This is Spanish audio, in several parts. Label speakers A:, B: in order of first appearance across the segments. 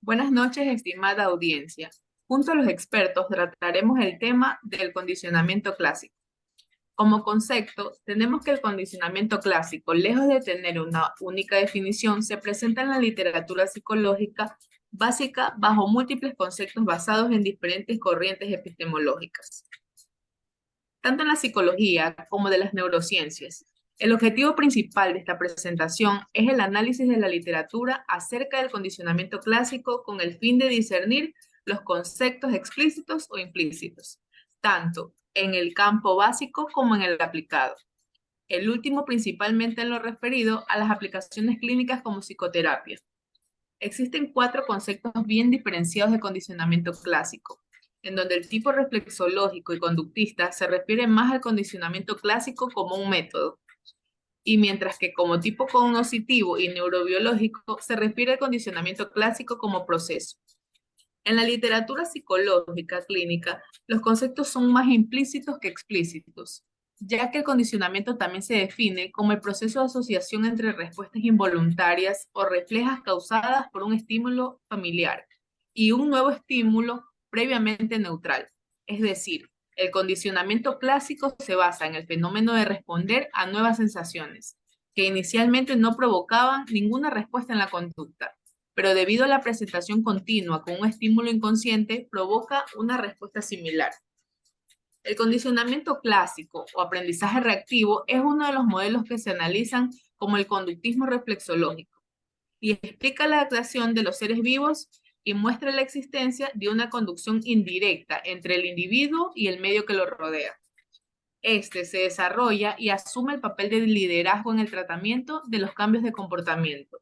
A: Buenas noches, estimada audiencia. Junto a los expertos trataremos el tema del condicionamiento clásico. Como concepto, tenemos que el condicionamiento clásico, lejos de tener una única definición, se presenta en la literatura psicológica básica bajo múltiples conceptos basados en diferentes corrientes epistemológicas, tanto en la psicología como de las neurociencias. El objetivo principal de esta presentación es el análisis de la literatura acerca del condicionamiento clásico con el fin de discernir los conceptos explícitos o implícitos, tanto en el campo básico como en el aplicado. El último principalmente en lo referido a las aplicaciones clínicas como psicoterapia. Existen cuatro conceptos bien diferenciados de condicionamiento clásico, en donde el tipo reflexológico y conductista se refiere más al condicionamiento clásico como un método, y mientras que como tipo cognoscitivo y neurobiológico se refiere al condicionamiento clásico como proceso. En la literatura psicológica clínica, los conceptos son más implícitos que explícitos, ya que el condicionamiento también se define como el proceso de asociación entre respuestas involuntarias o reflejas causadas por un estímulo familiar y un nuevo estímulo previamente neutral. Es decir, el condicionamiento clásico se basa en el fenómeno de responder a nuevas sensaciones, que inicialmente no provocaban ninguna respuesta en la conducta, pero debido a la presentación continua con un estímulo inconsciente, provoca una respuesta similar. El condicionamiento clásico o aprendizaje reactivo es uno de los modelos que se analizan como el conductismo reflexológico y explica la actuación de los seres vivos y muestra la existencia de una conducción indirecta entre el individuo y el medio que lo rodea. Este se desarrolla y asume el papel de liderazgo en el tratamiento de los cambios de comportamiento.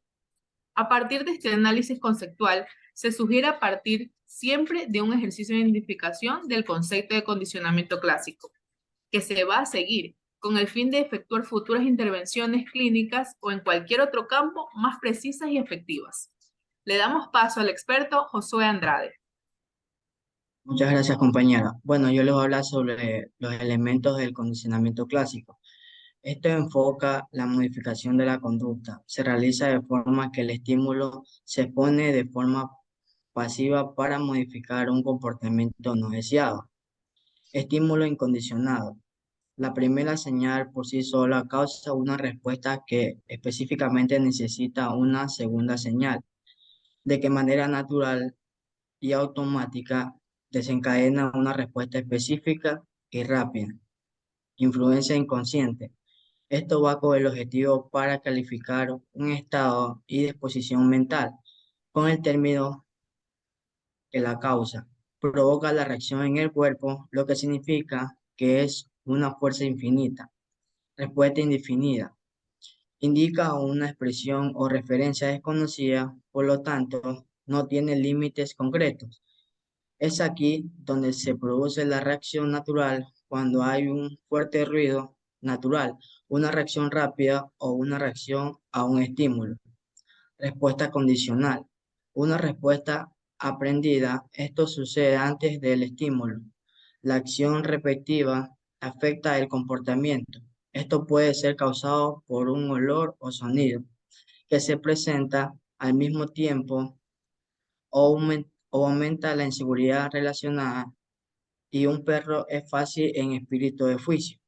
A: A partir de este análisis conceptual, se sugiere a partir siempre de un ejercicio de identificación del concepto de condicionamiento clásico, que se va a seguir con el fin de efectuar futuras intervenciones clínicas o en cualquier otro campo más precisas y efectivas. Le damos paso al experto Josué Andrade.
B: Muchas gracias, compañera. Bueno, yo les voy a hablar sobre los elementos del condicionamiento clásico. Esto enfoca la modificación de la conducta. Se realiza de forma que el estímulo se pone de forma pasiva para modificar un comportamiento no deseado. Estímulo incondicionado. La primera señal por sí sola causa una respuesta que específicamente necesita una segunda señal, de que manera natural y automática desencadena una respuesta específica y rápida. Influencia inconsciente. Esto va con el objetivo para calificar un estado y disposición mental, con el término que la causa provoca la reacción en el cuerpo, lo que significa que es una fuerza infinita. Respuesta indefinida. Indica una expresión o referencia desconocida, por lo tanto, no tiene límites concretos. Es aquí donde se produce la reacción natural cuando hay un fuerte ruido natural, una reacción rápida o una reacción a un estímulo. Respuesta condicional. Una respuesta aprendida. Esto sucede antes del estímulo. La acción repetitiva afecta el comportamiento. Esto puede ser causado por un olor o sonido que se presenta al mismo tiempo o aumenta la inseguridad relacionada y un perro es fácil en espíritu de juicio.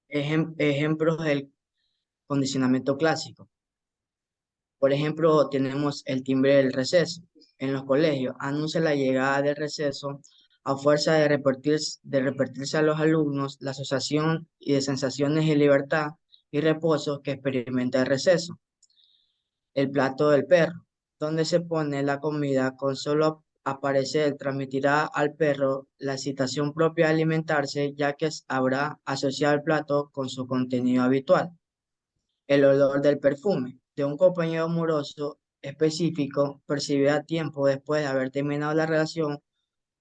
B: Ejemplos del condicionamiento clásico. Por ejemplo, tenemos el timbre del receso. En los colegios anuncia la llegada del receso a fuerza de repetirse a los alumnos la asociación y de sensaciones de libertad y reposo que experimenta el receso. El plato del perro, donde se pone la comida con solo aparecer transmitirá al perro la excitación propia de alimentarse, ya que habrá asociado el plato con su contenido habitual. El olor del perfume de un compañero amoroso específico percibido a tiempo después de haber terminado la relación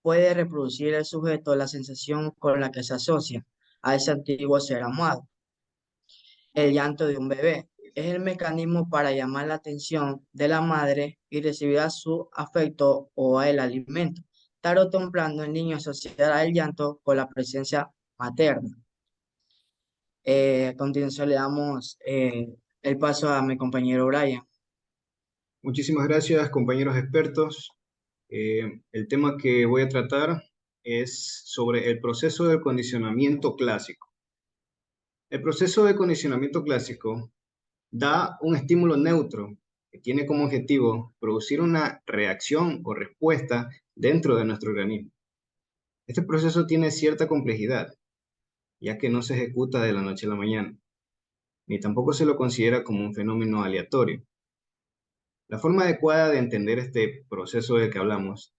B: puede reproducir el sujeto la sensación con la que se asocia a ese antiguo ser amado. El llanto de un bebé es el mecanismo para llamar la atención de la madre y recibir a su afecto o el alimento. Tarde o temprano el niño asociará el llanto con la presencia materna. A continuación le damos el paso a mi compañero Brian.
C: Muchísimas gracias, compañeros expertos. El tema que voy a tratar es sobre el proceso de condicionamiento clásico. El proceso de condicionamiento clásico da un estímulo neutro que tiene como objetivo producir una reacción o respuesta dentro de nuestro organismo. Este proceso tiene cierta complejidad, ya que no se ejecuta de la noche a la mañana, ni tampoco se lo considera como un fenómeno aleatorio. La forma adecuada de entender este proceso del que hablamos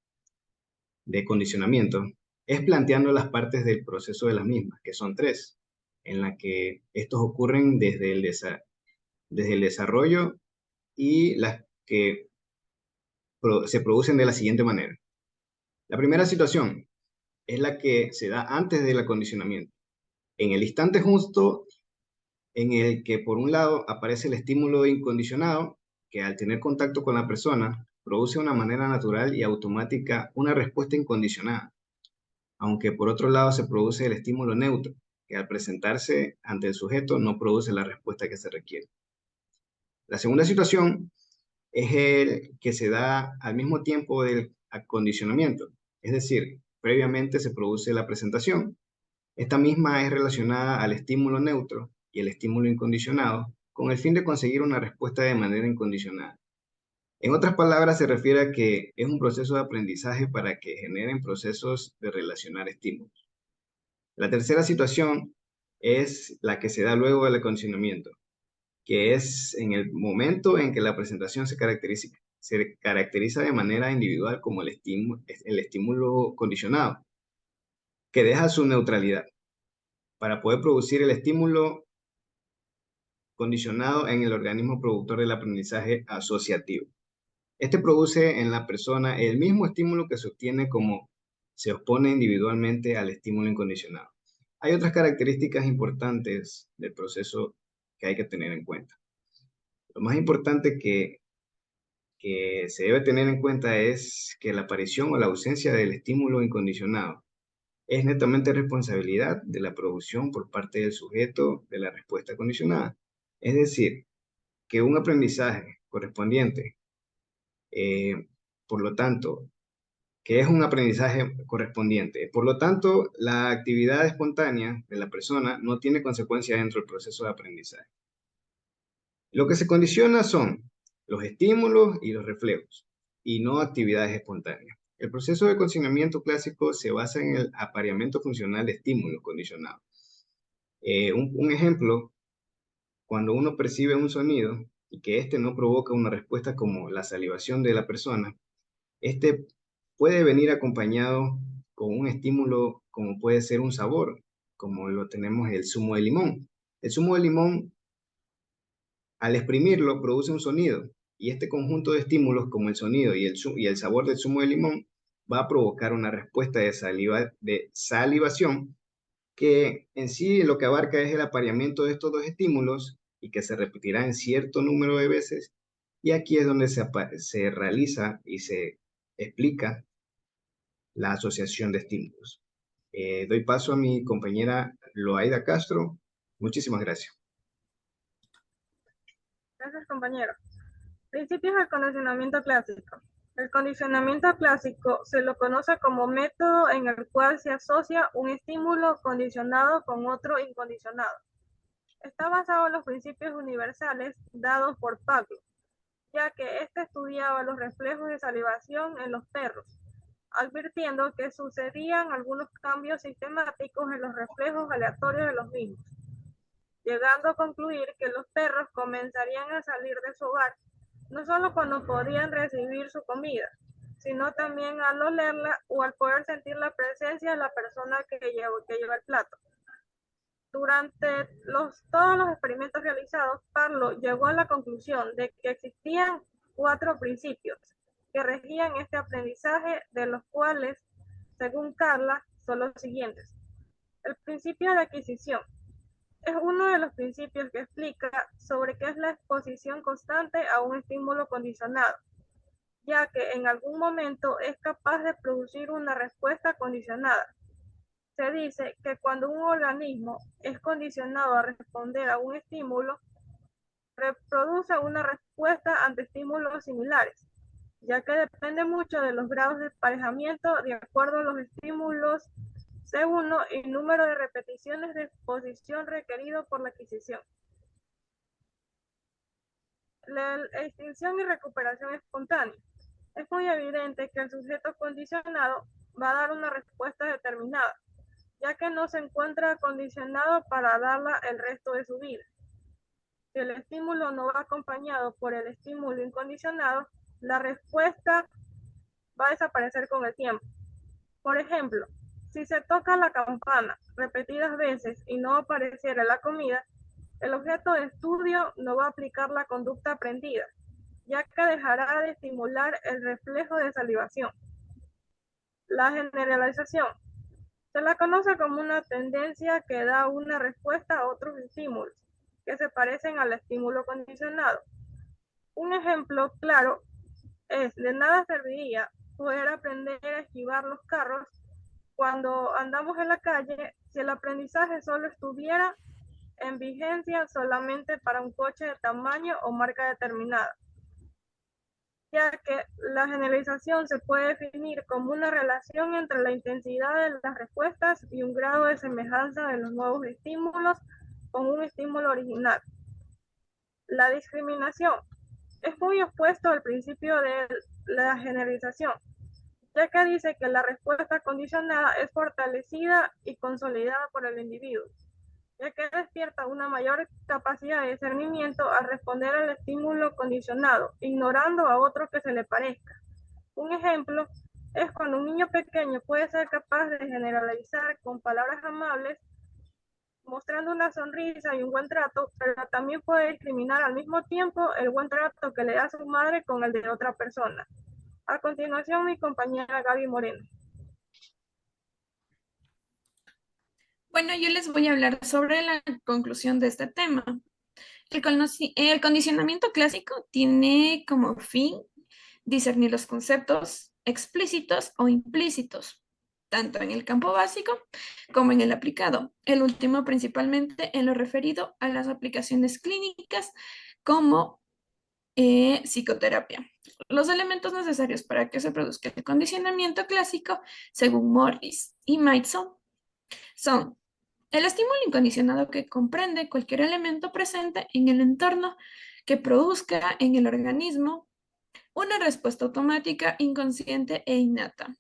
C: de condicionamiento es planteando las partes del proceso de las mismas, que son tres, en la que estos ocurren desde el desarrollo y las que se producen de la siguiente manera. La primera situación es la que se da antes del acondicionamiento, en el instante justo en el que por un lado aparece el estímulo incondicionado, que al tener contacto con la persona produce de una manera natural y automática una respuesta incondicionada, aunque por otro lado se produce el estímulo neutro, que al presentarse ante el sujeto no produce la respuesta que se requiere. La segunda situación es el que se da al mismo tiempo del acondicionamiento, es decir, previamente se produce la presentación. Esta misma es relacionada al estímulo neutro y el estímulo incondicionado con el fin de conseguir una respuesta de manera incondicionada. En otras palabras, se refiere a que es un proceso de aprendizaje para que generen procesos de relacionar estímulos. La tercera situación es la que se da luego del acondicionamiento, que es en el momento en que la presentación se caracteriza de manera individual como el estímulo condicionado, que deja su neutralidad para poder producir el estímulo condicionado en el organismo productor del aprendizaje asociativo. Este produce en la persona el mismo estímulo que se obtiene como se opone individualmente al estímulo incondicionado. Hay otras características importantes del proceso que hay que tener en cuenta. Lo más importante que se debe tener en cuenta es que la aparición o la ausencia del estímulo incondicionado es netamente responsabilidad de la producción por parte del sujeto de la respuesta condicionada. Es decir, que un aprendizaje correspondiente, por lo tanto, que es un aprendizaje correspondiente. Por lo tanto, la actividad espontánea de la persona no tiene consecuencia dentro del proceso de aprendizaje. Lo que se condiciona son los estímulos y los reflejos, y no actividades espontáneas. El proceso de condicionamiento clásico se basa en el apareamiento funcional de estímulos condicionados. Un ejemplo, cuando uno percibe un sonido y que éste no provoca una respuesta como la salivación de la persona, este puede venir acompañado con un estímulo como puede ser un sabor, como lo tenemos el zumo de limón. El zumo de limón, al exprimirlo, produce un sonido y este conjunto de estímulos como el sonido y el sabor del zumo de limón va a provocar una respuesta de salivación que en sí lo que abarca es el apareamiento de estos dos estímulos y que se repetirá en cierto número de veces. Y aquí es donde se realiza y se explica la asociación de estímulos. Doy paso a mi compañera Loaida Castro. Muchísimas gracias.
D: Gracias, compañero. Principios del condicionamiento clásico. El condicionamiento clásico se lo conoce como método en el cual se asocia un estímulo condicionado con otro incondicionado. Está basado en los principios universales dados por Pavlov, ya que éste estudiaba los reflejos de salivación en los perros, advirtiendo que sucedían algunos cambios sistemáticos en los reflejos aleatorios de los mismos, llegando a concluir que los perros comenzarían a salir de su hogar no solo cuando podían recibir su comida, sino también al olerla o al poder sentir la presencia de la persona que lleva el plato. Durante todos los experimentos realizados, Pavlov llegó a la conclusión de que existían 4 principios que regían este aprendizaje, de los cuales, según Carla, son los siguientes. El principio de adquisición es uno de los principios que explica sobre qué es la exposición constante a un estímulo condicionado, ya que en algún momento es capaz de producir una respuesta condicionada. Se dice que cuando un organismo es condicionado a responder a un estímulo, reproduce una respuesta ante estímulos similares, ya que depende mucho de los grados de emparejamiento de acuerdo a los estímulos C1 y número de repeticiones de exposición requerido por la adquisición. La extinción y recuperación espontánea. Es muy evidente que el sujeto condicionado va a dar una respuesta determinada, ya que no se encuentra condicionado para darla el resto de su vida. Si el estímulo no va acompañado por el estímulo incondicionado, la respuesta va a desaparecer con el tiempo. Por ejemplo, si se toca la campana repetidas veces y no apareciera la comida, el objeto de estudio no va a aplicar la conducta aprendida, ya que dejará de estimular el reflejo de salivación. La generalización. Se la conoce como una tendencia que da una respuesta a otros estímulos que se parecen al estímulo condicionado. Un ejemplo claro es: de nada serviría poder aprender a esquivar los carros cuando andamos en la calle si el aprendizaje solo estuviera en vigencia solamente para un coche de tamaño o marca determinada, ya que la generalización se puede definir como una relación entre la intensidad de las respuestas y un grado de semejanza de los nuevos estímulos con un estímulo original. La discriminación es muy opuesto al principio de la generalización, ya que dice que la respuesta condicionada es fortalecida y consolidada por el individuo, ya que despierta una mayor capacidad de discernimiento al responder al estímulo condicionado, ignorando a otro que se le parezca. Un ejemplo es cuando un niño pequeño puede ser capaz de generalizar con palabras amables, mostrando una sonrisa y un buen trato, pero también puede discriminar al mismo tiempo el buen trato que le da su madre con el de otra persona. A continuación, mi compañera Gaby Moreno.
E: Bueno, yo les voy a hablar sobre la conclusión de este tema. El condicionamiento clásico tiene como fin discernir los conceptos explícitos o implícitos, tanto en el campo básico como en el aplicado, el último principalmente en lo referido a las aplicaciones clínicas como psicoterapia. Los elementos necesarios para que se produzca el condicionamiento clásico, según Morris y Maitson, son el estímulo incondicionado, que comprende cualquier elemento presente en el entorno que produzca en el organismo una respuesta automática, inconsciente e innata.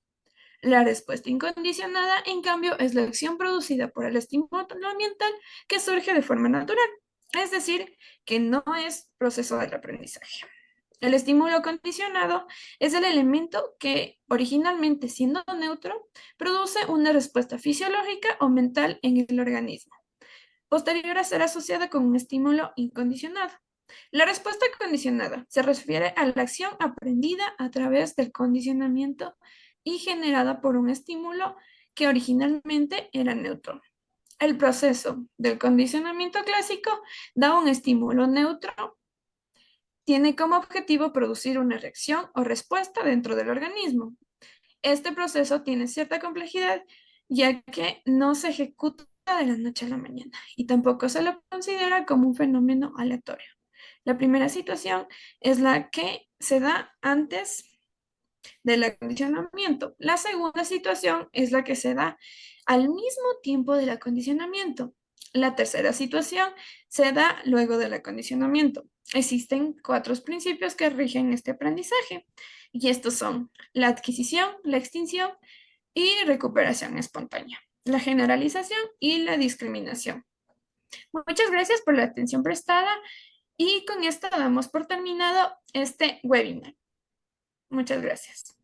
E: La respuesta incondicionada, en cambio, es la acción producida por el estímulo ambiental que surge de forma natural, es decir, que no es proceso del aprendizaje. El estímulo condicionado es el elemento que, originalmente siendo neutro, produce una respuesta fisiológica o mental en el organismo, posterior a ser asociada con un estímulo incondicionado. La respuesta condicionada se refiere a la acción aprendida a través del condicionamiento y generada por un estímulo que originalmente era neutro. El proceso del condicionamiento clásico da un estímulo neutro. Tiene como objetivo producir una reacción o respuesta dentro del organismo. Este proceso tiene cierta complejidad, ya que no se ejecuta de la noche a la mañana y tampoco se lo considera como un fenómeno aleatorio. La primera situación es la que se da antes del acondicionamiento. La segunda situación es la que se da al mismo tiempo del acondicionamiento. La tercera situación se da luego del acondicionamiento. Existen 4 principios que rigen este aprendizaje, y estos son la adquisición, la extinción y recuperación espontánea, la generalización y la discriminación. Muchas gracias por la atención prestada, y con esto damos por terminado este webinar. Muchas gracias.